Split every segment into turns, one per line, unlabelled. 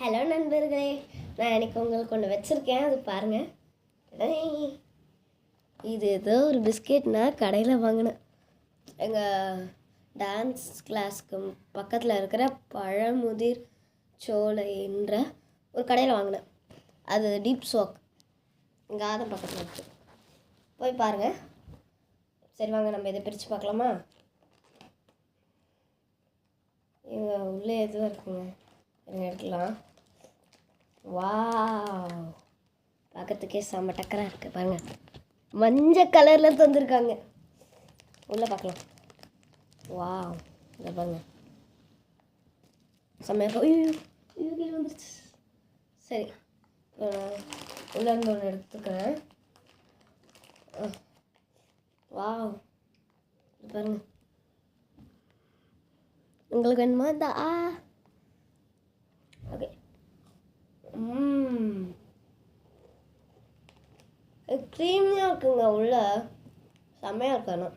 Hello நண்பர்களே, நான் எனக்கு உங்களுக்கு ஒன்று வச்சுருக்கேன். அது பாருங்கள். இது ஏதோ ஒரு பிஸ்கெட் நான் கடையில் வாங்கினேன். எங்கள் டான்ஸ் கிளாஸ்க்கு பக்கத்தில் இருக்கிற பழமுதிர் சோலைன்ற ஒரு கடையில் வாங்கினேன். அது டீப் சோக் எங்கள் ஆதம் பக்கத்தில் இருக்குது. போய் பாருங்கள். சரி வாங்க, நம்ம இதை பிரித்து பார்க்கலாமா? இங்கே உள்ளே எதுவும் இருக்குங்க, எடுக்கலாம். வாவ், பார்க்கறதுக்கே செம்ம டக்கராக இருக்குது பாருங்கள். மஞ்சள் கலரில் தந்துருக்காங்க. உள்ளே பார்க்கலாம். வாவ், இதை பாருங்கள், செம்மையாக கீழே வந்துருச்சு. சரி, உள்ளே இருந்து ஒன்று எடுத்துக்கிறேன். வாவ், இது பாருங்கள். உங்களுக்கு வேணுமா? இந்த ஓகே. க்ரீமியாக இருக்குங்க, உள்ள செம்மையாக இருக்கணும்.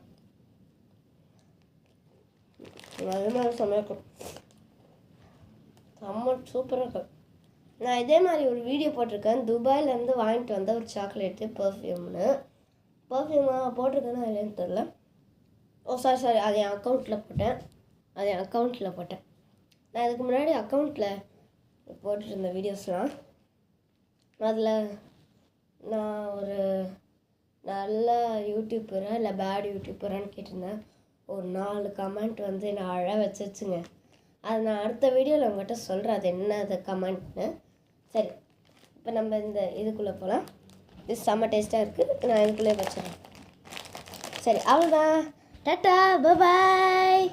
அதே மாதிரி செம்மையாக இருக்கும், செம்ம சூப்பராக இருக்கும். நான் இதே மாதிரி ஒரு வீடியோ போட்டிருக்கேன். துபாயிலேருந்து வாங்கிட்டு வந்த ஒரு சாக்லேட்டு பர்ஃப்யூம்னு. பர்ஃப்யூமாக போட்டிருக்கேன்னா இல்லைன்னு தெரில. சாரி, அது என் அக்கௌண்ட்டில் போட்டேன். நான் இதுக்கு முன்னாடி அக்கௌண்ட்டில் போட்டுருந்த வீடியோஸ்லாம், அதில் நான் ஒரு நல்ல யூடியூப்பரா இல்லை பேட் யூடியூப்பரான்னு கேட்டிருந்தேன். ஒரு 4 கமெண்ட் வந்து நான் அழ வச்சுச்சுங்க. அது நான் அடுத்த வீடியோவில் உங்கள்கிட்ட சொல்கிறேன் அது என்ன அது கமெண்ட்னு. சரி, இப்போ நம்ம இந்த இதுக்குள்ளே போகலாம். இது செம்ம டேஸ்ட்டாக இருக்குது. நான் இதுக்குள்ளே வச்சுறேன். சரி, அவ்வளோதான். டாட்டா, பாய்.